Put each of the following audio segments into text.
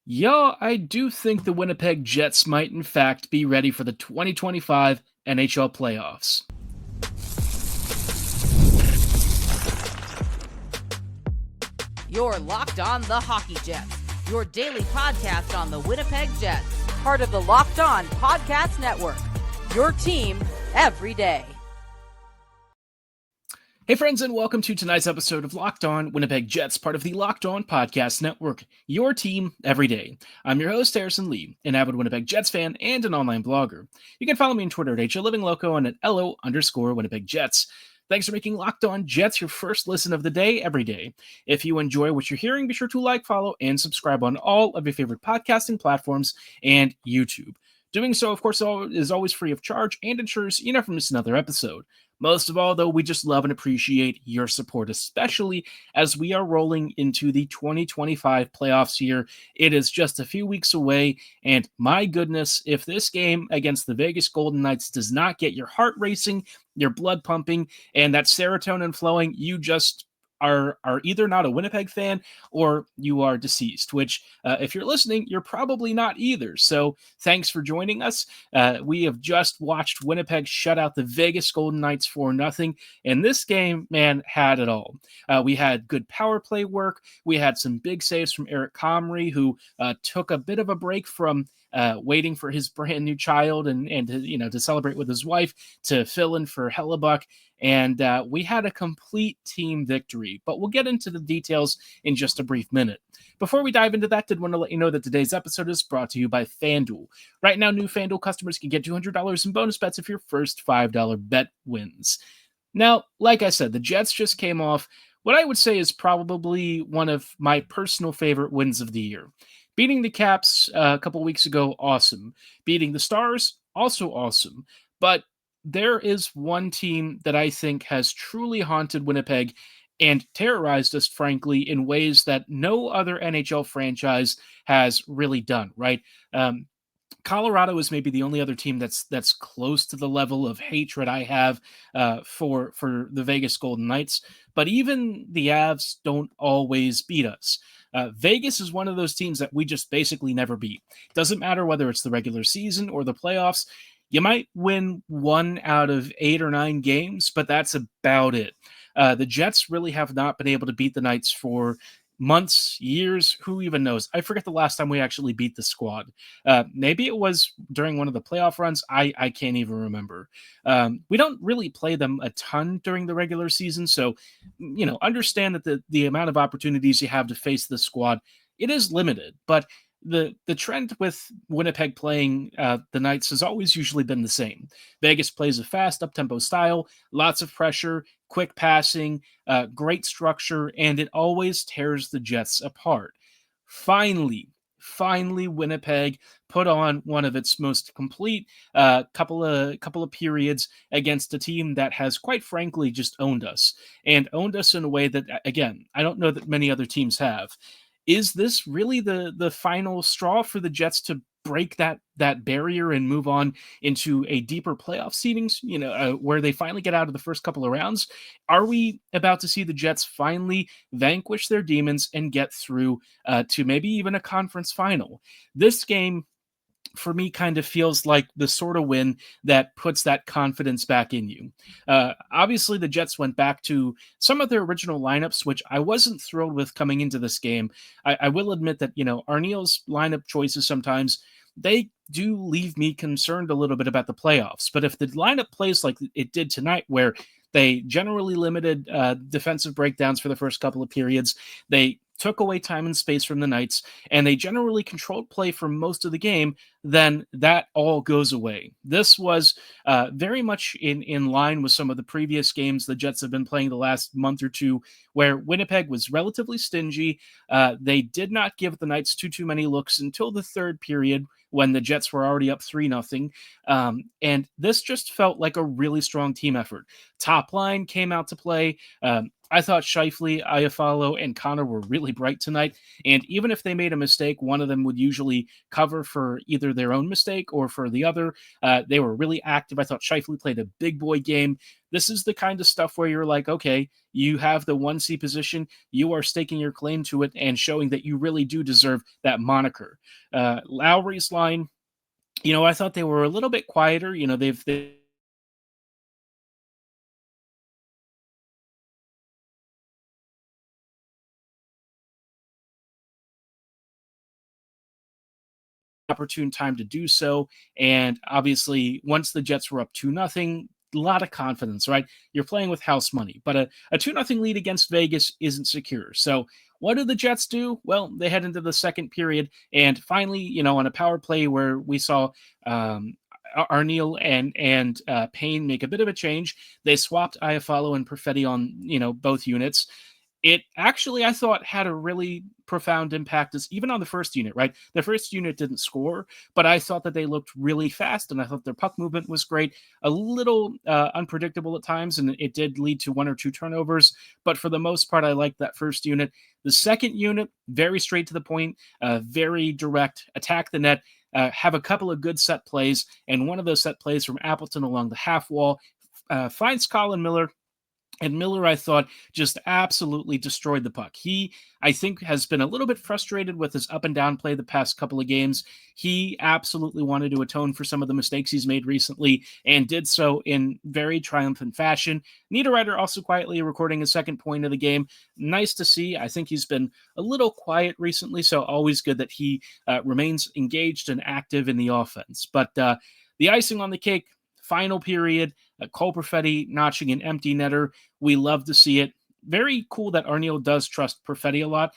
Yeah, I do think the Winnipeg Jets might, in fact, be ready for the 2025 NHL playoffs. You're Locked On the Hockey Jets, your daily podcast on the Winnipeg Jets, part of the Locked On Podcast Network, your team every day. Hey friends, and welcome to tonight's episode of Locked On Winnipeg Jets, part of the Locked On Podcast Network, your team every day. I'm your host, Harrison Lee, an avid Winnipeg Jets fan and an online blogger. You can follow me on Twitter at HLivingLoco and at LO_Winnipeg Jets. Thanks for making Locked On Jets your first listen of the day every day. If you enjoy what you're hearing, be sure to like, follow, and subscribe on all of your favorite podcasting platforms and YouTube. Doing so, of course, is always free of charge and ensures you never miss another episode. Most of all, though, we just love and appreciate your support, especially as we are rolling into the 2025 playoffs here. It is just a few weeks away, and my goodness, if this game against the Vegas Golden Knights does not get your heart racing, your blood pumping, and that serotonin flowing, you just are either not a Winnipeg fan or you are deceased, which if you're listening, you're probably not either. So thanks for joining us. We have just watched Winnipeg shut out the Vegas Golden Knights 4-0, and this game, man, had it all. We had good power play work. We had some big saves from Eric Comrie, who took a bit of a break from waiting for his brand new child and to celebrate with his wife to fill in for Hellebuck. And we had a complete team victory, but we'll get into the details in just a brief minute. Before we dive into that, did want to let you know that today's episode is brought to you by FanDuel. Right now, new FanDuel customers can get $200 in bonus bets if your first $5 bet wins. Now, like I said, the Jets just came off what I would say is probably one of my personal favorite wins of the year. Beating the Caps a couple weeks ago, awesome. Beating the Stars, also awesome. But there is one team that I think has truly haunted Winnipeg and terrorized us, frankly, in ways that no other NHL franchise has really done, right? Colorado is maybe the only other team that's close to the level of hatred I have for the Vegas Golden Knights. But even the Avs don't always beat us. Vegas is one of those teams that we just basically never beat. Doesn't matter whether it's the regular season or the playoffs. You might win 1 out of 8 or 9 games, but that's about it. The Jets really have not been able to beat the Knights for months, years, who even knows? I forget the last time we actually beat the squad. Maybe it was during one of the playoff runs. I can't even remember. We don't really play them a ton during the regular season, so understand that the amount of opportunities you have to face the squad, it is limited, but the trend with Winnipeg playing the Knights has always usually been the same. Vegas plays a fast, up-tempo style, lots of pressure, quick passing, great structure, and it always tears the Jets apart. Finally, Winnipeg put on one of its most complete couple of periods against a team that has, quite frankly, just owned us in a way that, again, I don't know that many other teams have. Is this really the final straw for the Jets to break that barrier and move on into a deeper playoff seedings, where they finally get out of the first couple of rounds? Are we about to see the Jets finally vanquish their demons and get through to maybe even a conference final? This game, for me, kind of feels like the sort of win that puts that confidence back in you. Obviously, the Jets went back to some of their original lineups, which I wasn't thrilled with coming into this game. I will admit that, Arneal's lineup choices sometimes, they do leave me concerned a little bit about the playoffs. But if the lineup plays like it did tonight, where they generally limited defensive breakdowns for the first couple of periods, they took away time and space from the Knights, and they generally controlled play for most of the game, then that all goes away. This was very much in line with some of the previous games the Jets have been playing the last month or two, where Winnipeg was relatively stingy. They did not give the Knights too many looks until the third period, when the Jets were already up 3-0. And this just felt like a really strong team effort. Top line came out to play. I thought Shifley, Iafallo, and Connor were really bright tonight. And even if they made a mistake, one of them would usually cover for either their own mistake or for the other. They were really active. I thought Shifley played a big boy game. This is the kind of stuff where you're like, okay, you have the 1C position, you are staking your claim to it and showing that you really do deserve that moniker. Lowry's line, I thought they were a little bit quieter. They've opportune time to do so. And obviously, once the Jets were up 2-0, a lot of confidence, right? You're playing with house money, but a 2-0 lead against Vegas isn't secure. So, what do the Jets do? Well, they head into the second period, and finally, on a power play where we saw Arneal and Payne make a bit of a change, they swapped Iafallo and Perfetti on both units. It actually, I thought, had a really profound impact, as even on the first unit, right? The first unit didn't score, but I thought that they looked really fast, and I thought their puck movement was great. A little unpredictable at times, and it did lead to one or two turnovers, but for the most part, I liked that first unit. The second unit, very straight to the point, very direct, attack the net, have a couple of good set plays, and one of those set plays from Appleton along the half wall finds Colin Miller, and Miller, I thought, just absolutely destroyed the puck. He, I think, has been a little bit frustrated with his up and down play the past couple of games. He absolutely wanted to atone for some of the mistakes he's made recently and did so in very triumphant fashion. Niederreiter also quietly recording his second point of the game. Nice to see. I think he's been a little quiet recently, so always good that he remains engaged and active in the offense. But the icing on the cake, final period, Cole Perfetti notching an empty netter. We love to see it. Very cool that Arneal does trust Perfetti a lot.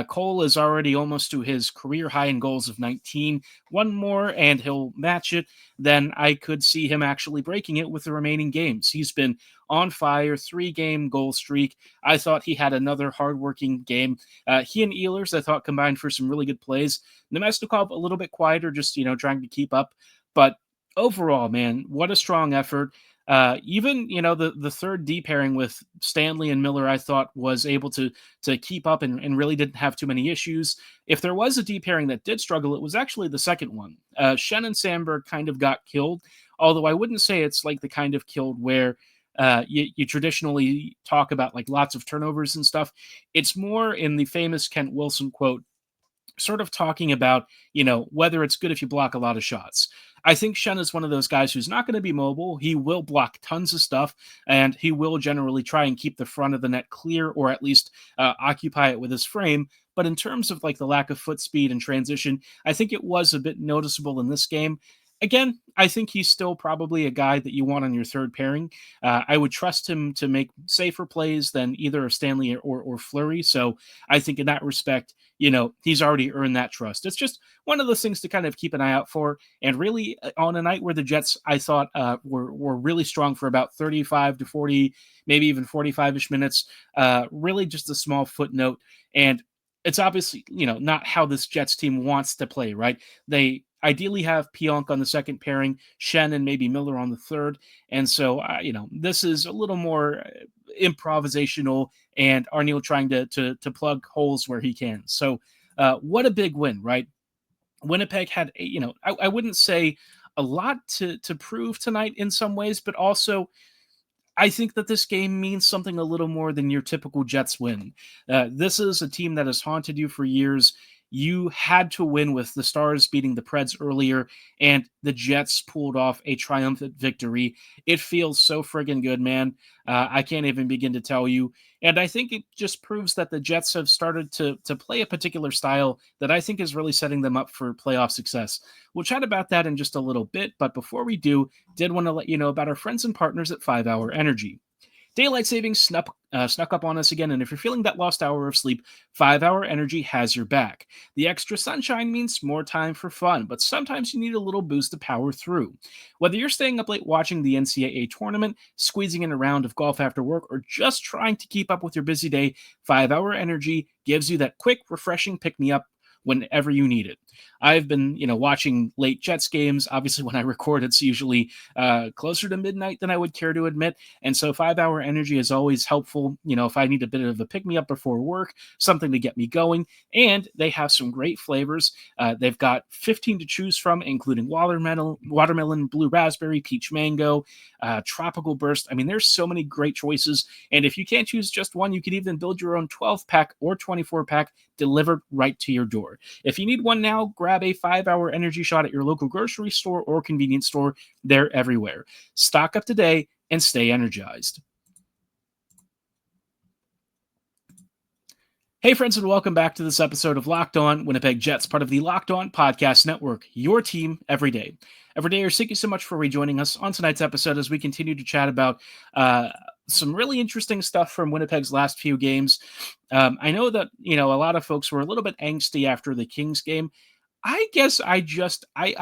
Cole is already almost to his career high in goals of 19. One more and he'll match it. Then I could see him actually breaking it with the remaining games. He's been on fire, 3-game goal streak. I thought he had another hardworking game. He and Ehlers, I thought, combined for some really good plays. Nemesnikov, a little bit quieter, just, trying to keep up. But overall, man, what a strong effort. Even the third D pairing with Stanley and Miller, I thought was able to keep up and really didn't have too many issues. If there was a D pairing that did struggle, it was actually the second one. Shen and Sandberg kind of got killed, although I wouldn't say it's like the kind of killed where you traditionally talk about like lots of turnovers and stuff. It's more in the famous Kent Wilson quote, sort of talking about, whether it's good if you block a lot of shots. I think Shen is one of those guys who's not going to be mobile. He will block tons of stuff, and he will generally try and keep the front of the net clear, or at least occupy it with his frame. But in terms of like the lack of foot speed and transition, I think it was a bit noticeable in this game. Again, I think he's still probably a guy that you want on your third pairing. I would trust him to make safer plays than either a Stanley or Fleury. So I think in that respect, he's already earned that trust. It's just one of those things to kind of keep an eye out for. And really, on a night where the Jets, I thought, were really strong for about 35 to 40, maybe even 45-ish minutes, really just a small footnote. And it's obviously, not how this Jets team wants to play, right? They ideally have Pionk on the second pairing, Shen and maybe Miller on the third. And so, this is a little more improvisational and Arneal trying to plug holes where he can. So what a big win, right? Winnipeg had, I wouldn't say a lot to prove tonight in some ways, but also I think that this game means something a little more than your typical Jets win. This is a team that has haunted you for years. You had to win with the Stars beating the Preds earlier, and the Jets pulled off a triumphant victory. It feels so friggin' good, man. I can't even begin to tell you. And I think it just proves that the Jets have started to play a particular style that I think is really setting them up for playoff success. We'll chat about that in just a little bit, but before we do, did want to let you know about our friends and partners at 5 Hour Energy. Daylight savings snuck up on us again, and if you're feeling that lost hour of sleep, 5 Hour Energy has your back. The extra sunshine means more time for fun, but sometimes you need a little boost to power through. Whether you're staying up late watching the NCAA tournament, squeezing in a round of golf after work, or just trying to keep up with your busy day, 5 Hour Energy gives you that quick, refreshing pick-me-up whenever you need it. I've been, watching late Jets games. Obviously, when I record, it's usually closer to midnight than I would care to admit. And so 5 hour energy is always helpful, if I need a bit of a pick me up before work, something to get me going. And they have some great flavors. They've got 15 to choose from, including watermelon, blue raspberry, peach mango, tropical burst. I mean, there's so many great choices. And if you can't choose just one, you can even build your own 12-pack or 24-pack delivered right to your door. If you need one now, grab a 5 hour energy shot at your local grocery store or convenience store. They're everywhere. Stock up today and stay energized. Hey, friends, and welcome back to this episode of Locked On Winnipeg Jets, part of the Locked On Podcast Network, your team every day. Every day, thank you so much for rejoining us on tonight's episode as we continue to chat about some really interesting stuff from Winnipeg's last few games. I know that, a lot of folks were a little bit angsty after the Kings game. I guess I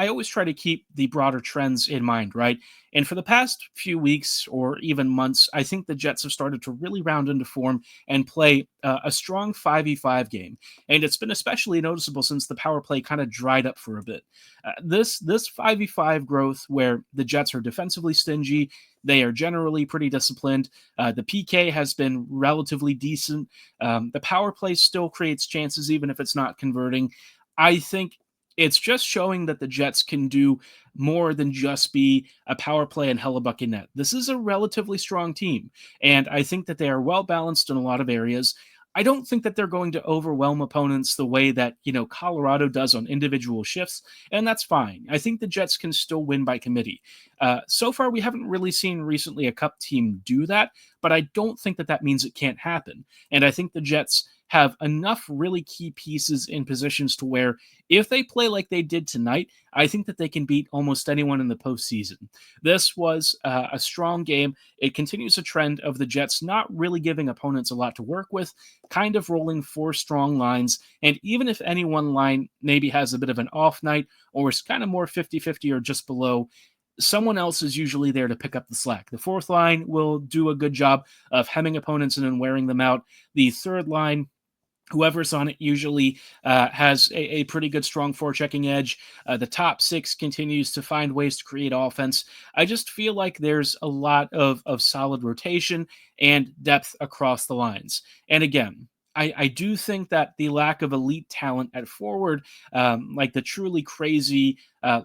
always try to keep the broader trends in mind, right? And for the past few weeks or even months, I think the Jets have started to really round into form and play a strong 5v5 game. And it's been especially noticeable since the power play kind of dried up for a bit. This 5v5 growth where the Jets are defensively stingy, they are generally pretty disciplined. The PK has been relatively decent. The power play still creates chances even if it's not converting. I think it's just showing that the Jets can do more than just be a power play and Hellebuck net. This is a relatively strong team, and I think that they are well balanced in a lot of areas. I don't think that they're going to overwhelm opponents the way that, Colorado does on individual shifts, and that's fine. I think the Jets can still win by committee. So far, we haven't really seen recently a Cup team do that, but I don't think that that means it can't happen. And I think the Jets have enough really key pieces in positions to where if they play like they did tonight, I think that they can beat almost anyone in the postseason. This was a strong game. It continues a trend of the Jets not really giving opponents a lot to work with, kind of rolling 4 strong lines. And even if any one line maybe has a bit of an off night or is kind of more 50-50 or just below, someone else is usually there to pick up the slack. The 4th line will do a good job of hemming opponents in and wearing them out. The 3rd line, whoever's on it usually has a pretty good strong forechecking edge. The top 6 continues to find ways to create offense. I just feel like there's a lot of solid rotation and depth across the lines. And again, I do think that the lack of elite talent at forward, like the truly crazy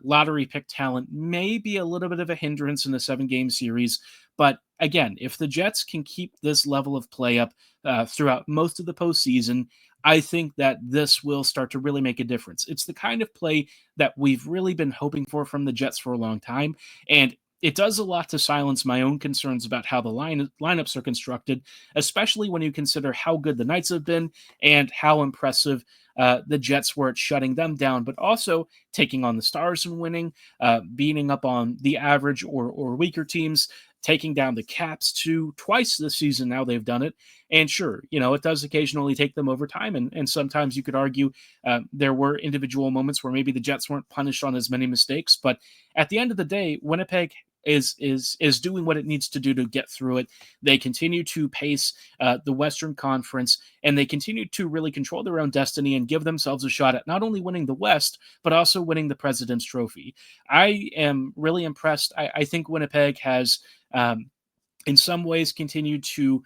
lottery pick talent, may be a little bit of a hindrance in the 7-game series. But again, if the Jets can keep this level of play up throughout most of the postseason, I think that this will start to really make a difference. It's the kind of play that we've really been hoping for from the Jets for a long time, and it does a lot to silence my own concerns about how the lineups are constructed, especially when you consider how good the Knights have been and how impressive the Jets were at shutting them down, but also taking on the Stars and winning, beating up on the average or weaker teams, taking down the Caps twice this season. Now they've done it. And sure, it does occasionally take them over time. And sometimes you could argue there were individual moments where maybe the Jets weren't punished on as many mistakes. But at the end of the day, Winnipeg is doing what it needs to do to get through it. They continue to pace the Western Conference, and they continue to really control their own destiny and give themselves a shot at not only winning the West, but also winning the President's Trophy. I am really impressed. I think Winnipeg has in some ways continued to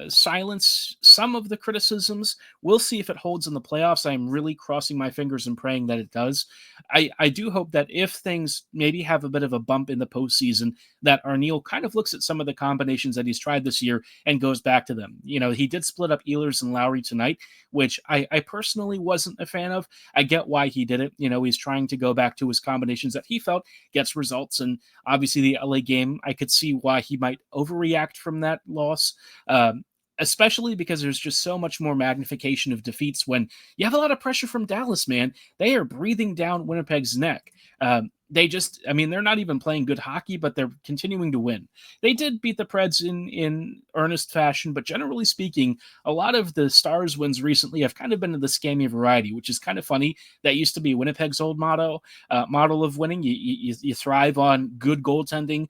silence some of the criticisms. We'll see if it holds in the playoffs. I'm really crossing my fingers and praying that it does. I do hope that if things maybe have a bit of a bump in the postseason, that Arneal kind of looks at some of the combinations that he's tried this year and goes back to them. He did split up Ehlers and Lowry tonight, which I personally wasn't a fan of. I get why he did it. He's trying to go back to his combinations that he felt gets results. And obviously the LA game, I could see why he might overreact from that loss. Especially because there's just so much more magnification of defeats when you have a lot of pressure from Dallas, man. They are breathing down Winnipeg's neck. They're not even playing good hockey, but they're continuing to win. They did beat the Preds in earnest fashion, but generally speaking, a lot of the Stars wins recently have kind of been of the scammy variety, which is kind of funny. That used to be Winnipeg's old model of winning. You thrive on good goaltending,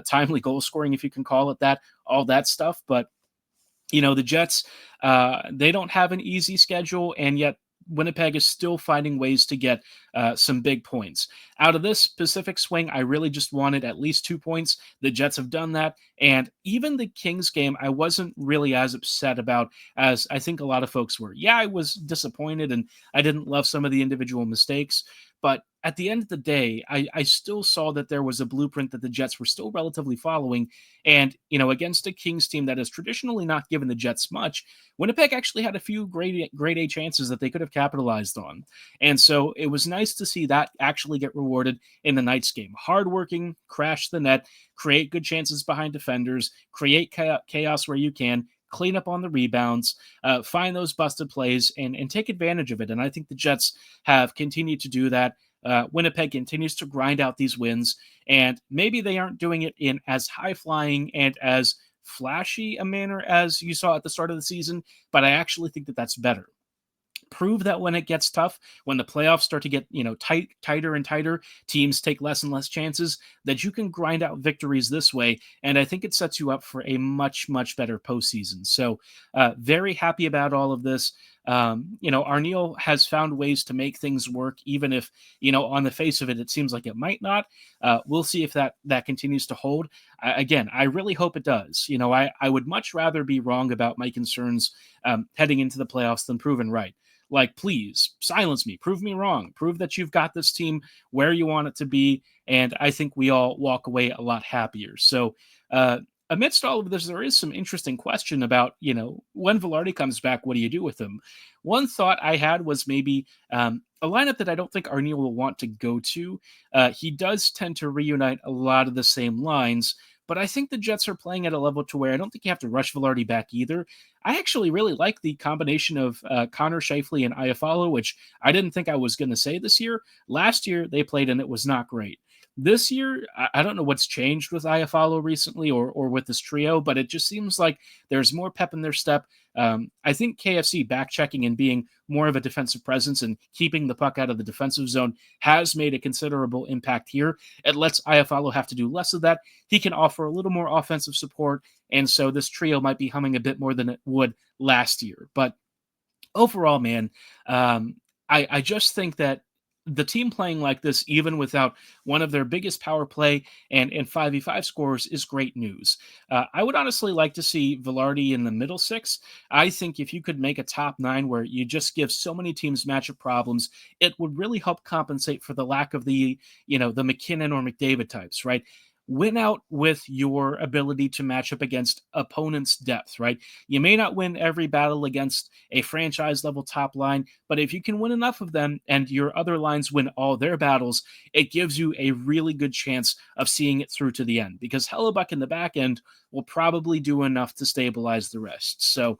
timely goal scoring, if you can call it that, all that stuff. But the Jets, they don't have an easy schedule, and yet Winnipeg is still finding ways to get some big points. Out of this Pacific swing, I really just wanted at least 2 points. The Jets have done that. And even the Kings game, I wasn't really as upset about as I think a lot of folks were. Yeah, I was disappointed and I didn't love some of the individual mistakes. But at the end of the day, I still saw that there was a blueprint that the Jets were still relatively following. And, against a Kings team that has traditionally not given the Jets much, Winnipeg actually had a few grade A chances that they could have capitalized on. And so it was nice to see that actually get rewarded in the Knights game. Hardworking, crash the net, create good chances behind defenders, create chaos where you can, clean up on the rebounds, find those busted plays, and take advantage of it. And I think the Jets have continued to do that. Winnipeg continues to grind out these wins, and maybe they aren't doing it in as high-flying and as flashy a manner as you saw at the start of the season, but I actually think that that's better. Prove that when it gets tough, when the playoffs start to get tighter and tighter, teams take less and less chances, that you can grind out victories this way, and I think it sets you up for a much better postseason. So very happy about all of this. Arneal has found ways to make things work, even if on the face of it seems like it might not. We'll see if that continues to hold. Again, I really hope it does. I would much rather be wrong about my concerns heading into the playoffs than proven right. Like, please silence me, prove me wrong, prove that you've got this team where you want it to be. And I think we all walk away a lot happier. So, amidst all of this, there is some interesting question about, when Vilardi comes back, what do you do with him? One thought I had was maybe a lineup that I don't think Arneal will want to go to. He does tend to reunite a lot of the same lines, but I think the Jets are playing at a level to where I don't think you have to rush Vilardi back either. I actually really like the combination of Connor Scheifele and Iafallo, which I didn't think I was going to say this year. Last year, they played and it was not great. This year, I don't know what's changed with Iafallo recently or with this trio, but it just seems like there's more pep in their step. I think KFC back-checking and being more of a defensive presence and keeping the puck out of the defensive zone has made a considerable impact here. It lets Iafallo have to do less of that. He can offer a little more offensive support, and so this trio might be humming a bit more than it would last year. But overall, man, I just think that the team playing like this, even without one of their biggest power play and 5v5 scores, is great news. I would honestly like to see Vilardi in the middle six. I think if you could make a top nine where you just give so many teams matchup problems, it would really help compensate for the lack of the McKinnon or McDavid types, right? Win out with your ability to match up against opponents' depth, right? You may not win every battle against a franchise level top line, but if you can win enough of them and your other lines win all their battles, it gives you a really good chance of seeing it through to the end, because Hellebuck in the back end will probably do enough to stabilize the rest. So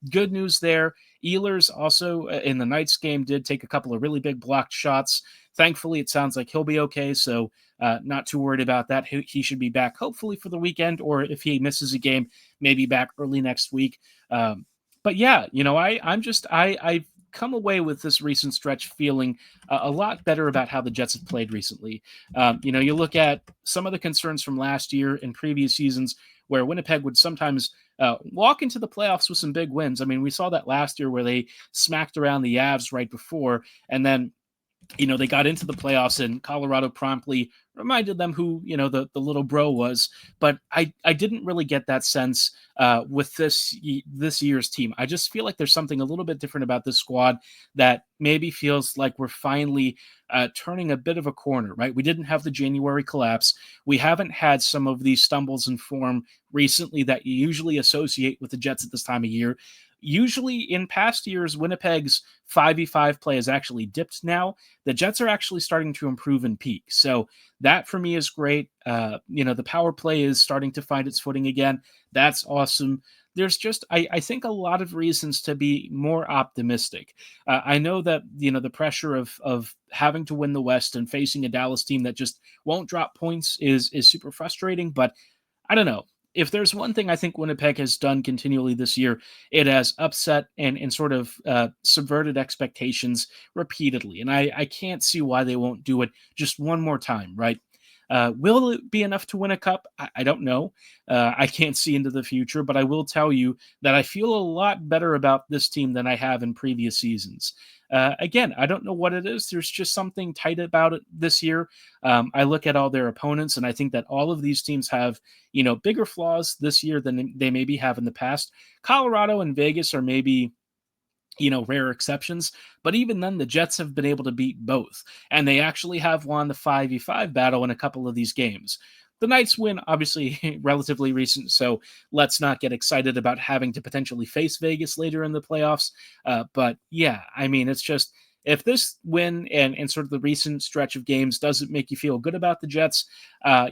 good news there. Ehlers also in the Knights game did take a couple of really big blocked shots. Thankfully, it sounds like he'll be okay, so not too worried about that. He should be back hopefully for the weekend, or if he misses a game, maybe back early next week. But yeah, I've come away with this recent stretch feeling a lot better about how the Jets have played recently. You look at some of the concerns from last year and previous seasons where Winnipeg would sometimes walk into the playoffs with some big wins. I mean, we saw that last year where they smacked around the Avs right before, and then they got into the playoffs and Colorado promptly reminded them who, the little bro was. But I didn't really get that sense with this year's team. I just feel like there's something a little bit different about this squad that maybe feels like we're finally turning a bit of a corner, right? We didn't have the January collapse. We haven't had some of these stumbles in form recently that you usually associate with the Jets at this time of year. Usually in past years, Winnipeg's 5v5 play has actually dipped now. The Jets are actually starting to improve and peak. So that for me is great. The power play is starting to find its footing again. That's awesome. There's just, I think, a lot of reasons to be more optimistic. I know that, the pressure of having to win the West and facing a Dallas team that just won't drop points is super frustrating, but I don't know. If there's one thing I think Winnipeg has done continually this year, it has upset and sort of subverted expectations repeatedly. And I can't see why they won't do it just one more time, right? Will it be enough to win a cup? I don't know. I can't see into the future, but I will tell you that I feel a lot better about this team than I have in previous seasons. Again, I don't know what it is. There's just something tight about it this year. I look at all their opponents, and I think that all of these teams have, bigger flaws this year than they maybe have in the past. Colorado and Vegas are maybe rare exceptions. But even then, the Jets have been able to beat both, and they actually have won the 5v5 battle in a couple of these games. The Knights win, obviously, relatively recent, so let's not get excited about having to potentially face Vegas later in the playoffs. But yeah, I mean, it's just if this win and sort of the recent stretch of games doesn't make you feel good about the Jets,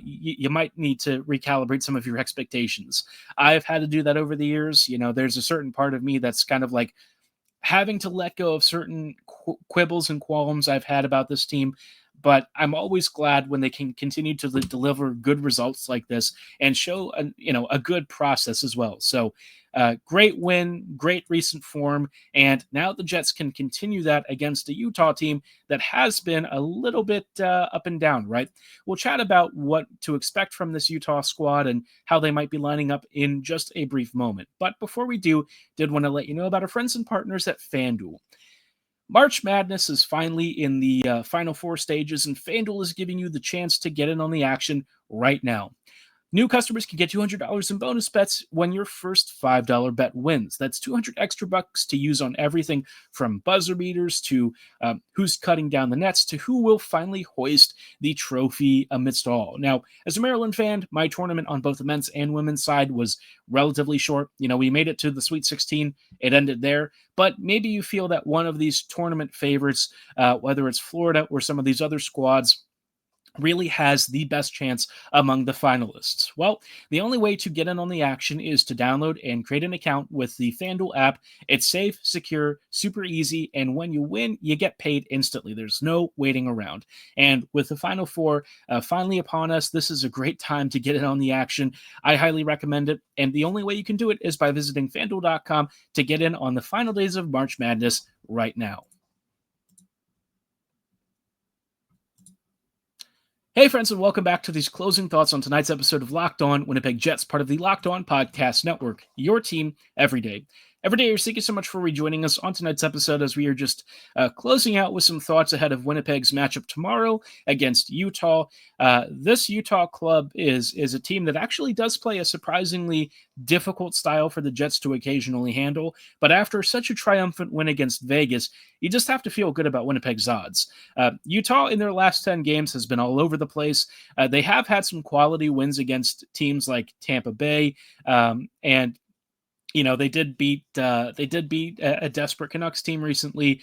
you might need to recalibrate some of your expectations. I've had to do that over the years. There's a certain part of me that's kind of like, having to let go of certain quibbles and qualms I've had about this team, but I'm always glad when they can continue to deliver good results like this and show a good process as well. So great win, great recent form, and now the Jets can continue that against a Utah team that has been a little bit up and down, right? We'll chat about what to expect from this Utah squad and how they might be lining up in just a brief moment. But before we do, did want to let you know about our friends and partners at FanDuel. March Madness is finally in the final four stages, and FanDuel is giving you the chance to get in on the action right now. New customers can get $200 in bonus bets when your first $5 bet wins. That's 200 extra bucks to use on everything from buzzer beaters to who's cutting down the nets to who will finally hoist the trophy amidst all. Now, as a Maryland fan, my tournament on both the men's and women's side was relatively short. We made it to the Sweet 16. It ended there. But maybe you feel that one of these tournament favorites, whether it's Florida or some of these other squads, really has the best chance among the finalists. Well, the only way to get in on the action is to download and create an account with the FanDuel app. It's safe, secure, super easy, and when you win, you get paid instantly. There's no waiting around. And with the Final Four finally upon us, this is a great time to get in on the action. I highly recommend it, and the only way you can do it is by visiting FanDuel.com to get in on the final days of March Madness right now. Hey, friends, and welcome back to these closing thoughts on tonight's episode of Locked On Winnipeg Jets, part of the Locked On Podcast Network, your team every day. Thank you so much for rejoining us on tonight's episode as we are just closing out with some thoughts ahead of Winnipeg's matchup tomorrow against Utah. This Utah club is a team that actually does play a surprisingly difficult style for the Jets to occasionally handle, but after such a triumphant win against Vegas, you just have to feel good about Winnipeg's odds. Utah in their last 10 games has been all over the place. They have had some quality wins against teams like Tampa Bay, and they did beat a desperate Canucks team recently,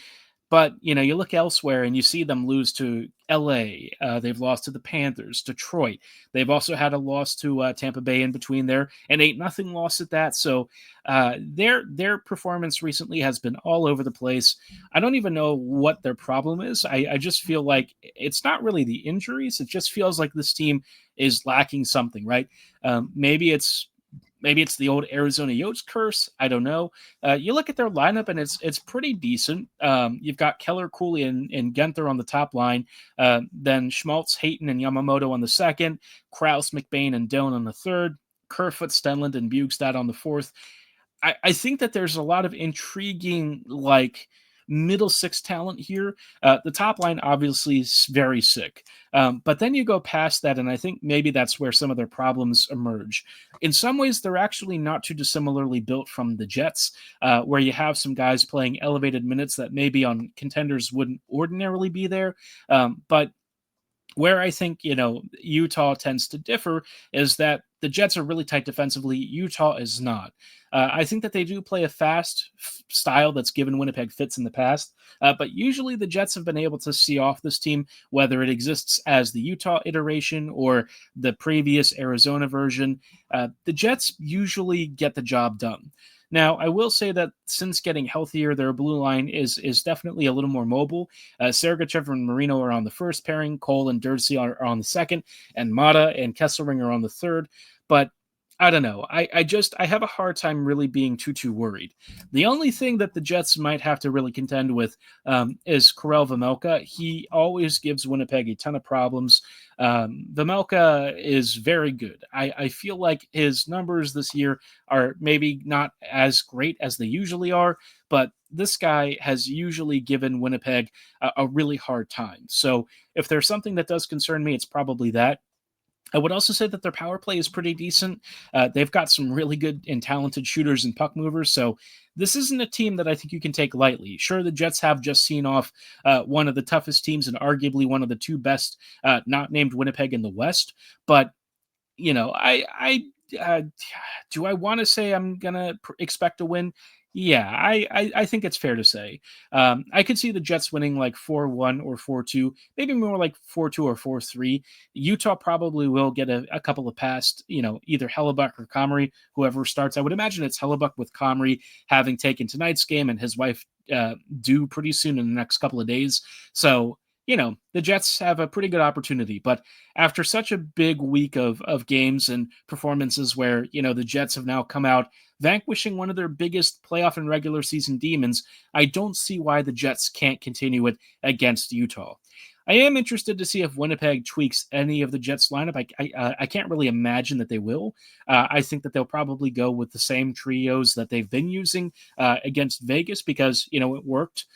but you look elsewhere and you see them lose to LA. They've lost to the Panthers, Detroit. They've also had a loss to Tampa Bay in between there, and 8-0 loss at that. So their performance recently has been all over the place. I don't even know what their problem is. I just feel like it's not really the injuries. It just feels like this team is lacking something, right? Maybe it's the old Arizona Yotes curse. I don't know. You look at their lineup, and it's pretty decent. You've got Keller, Cooley, and Genther on the top line. Then Schmaltz, Hayton, and Yamamoto on the second. Krause, McBain, and Dillon on the third. Kerfoot, Stenlund, and Bugstad on the fourth. I think that there's a lot of intriguing, middle six talent here. The top line obviously is very sick. But then you go past that, and I think maybe that's where some of their problems emerge. In some ways, they're actually not too dissimilarly built from the Jets, where you have some guys playing elevated minutes that maybe on contenders wouldn't ordinarily be there. But where I think, Utah tends to differ is that the Jets are really tight defensively. Utah is not. I think that they do play a fast style that's given Winnipeg fits in the past, but usually the Jets have been able to see off this team, whether it exists as the Utah iteration or the previous Arizona version. The Jets usually get the job done. Now, I will say that since getting healthier, their blue line is definitely a little more mobile. Sergachev and Marino are on the first pairing. Cole and Dursey are on the second. And Mata and Kesselring are on the third. But I don't know. I have a hard time really being too worried. The only thing that the Jets might have to really contend with is Karel Vejmelka. He always gives Winnipeg a ton of problems. Vejmelka is very good. I feel like his numbers this year are maybe not as great as they usually are, but this guy has usually given Winnipeg a really hard time. So if there's something that does concern me, it's probably that. I would also say that their power play is pretty decent. They've got some really good and talented shooters and puck movers. So this isn't a team that I think you can take lightly. Sure, the Jets have just seen off one of the toughest teams and arguably one of the two best not named Winnipeg in the West. But uh, do I want to say I'm gonna expect a win? Yeah, I think it's fair to say. I could see the Jets winning like 4-1 or 4-2, maybe more like 4-2 or 4-3. Utah probably will get a couple of past, either Hellebuck or Comrie, whoever starts. I would imagine it's Hellebuck with Comrie having taken tonight's game and his wife due pretty soon in the next couple of days. So the Jets have a pretty good opportunity. But after such a big week of games and performances where, the Jets have now come out vanquishing one of their biggest playoff and regular season demons, I don't see why the Jets can't continue it against Utah. I am interested to see if Winnipeg tweaks any of the Jets lineup. I can't really imagine that they will. I think that they'll probably go with the same trios that they've been using against Vegas because, it worked.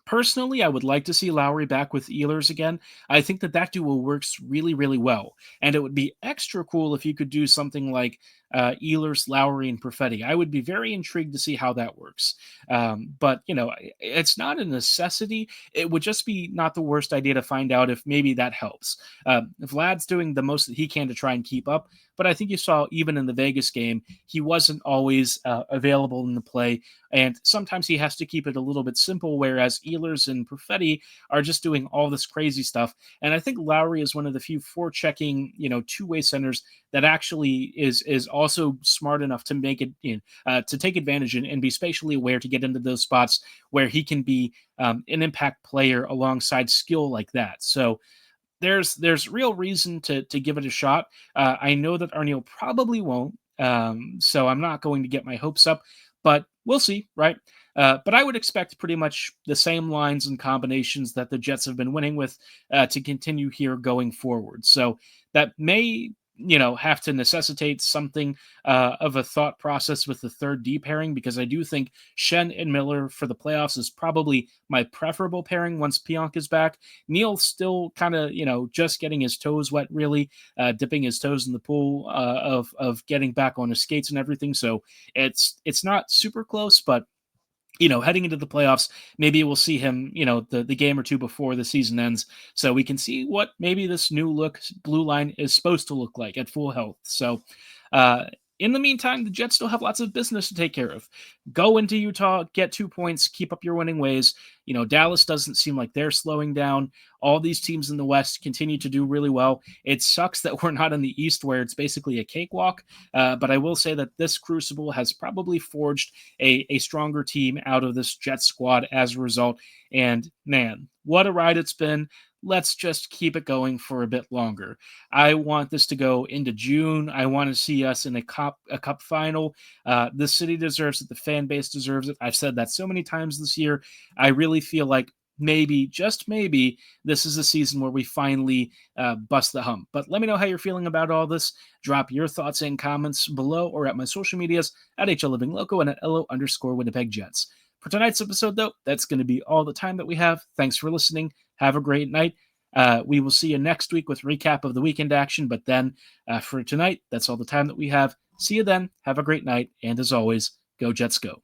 Personally, I would like to see Lowry back with Ehlers again. I think that duo works really, really well. And it would be extra cool if you could do something like Ehlers, Lowry, and Perfetti. I would be very intrigued to see how that works. But, it's not a necessity. It would just be not the worst idea to find out if maybe that helps. Vlad's doing the most that he can to try and keep up. But I think you saw even in the Vegas game, he wasn't always available in the play. And sometimes he has to keep it a little bit simple, whereas Ehlers and Perfetti are just doing all this crazy stuff. And I think Lowry is one of the few forechecking, two-way centers that actually is also smart enough to make it to take advantage and be spatially aware to get into those spots where he can be an impact player alongside skill like that. So there's real reason to give it a shot. I know that Arniel probably won't, so I'm not going to get my hopes up, but we'll see, right? But I would expect pretty much the same lines and combinations that the Jets have been winning with to continue here going forward. So that may have to necessitate something of a thought process with the third D pairing, because I do think Schenn and Miller for the playoffs is probably my preferable pairing once Pionk is back. Neal's still kind of, just getting his toes wet, really, dipping his toes in the pool of getting back on his skates and everything. So it's not super close, but heading into the playoffs, maybe we'll see him, the game or two before the season ends, so we can see what maybe this new look blue line is supposed to look like at full health. So, in the meantime, the Jets still have lots of business to take care of. Go into Utah, get 2 points, keep up your winning ways. Dallas doesn't seem like they're slowing down. All these teams in the West continue to do really well. It sucks that we're not in the East where it's basically a cakewalk, but I will say that this Crucible has probably forged a stronger team out of this Jets squad as a result. And man, what a ride it's been. Let's just keep it going for a bit longer. I want this to go into June. I want to see us in a cup final. The city deserves it. The fan base deserves it. I've said that so many times this year. I really feel like maybe, just maybe, this is a season where we finally bust the hump. But let me know how you're feeling about all this. Drop your thoughts and comments below or at my social medias at HLLivingLoco and at LO_Winnipeg Jets. For tonight's episode, though, that's going to be all the time that we have. Thanks for listening. Have a great night. We will see you next week with recap of the weekend action. But then for tonight, that's all the time that we have. See you then. Have a great night. And as always, go Jets go.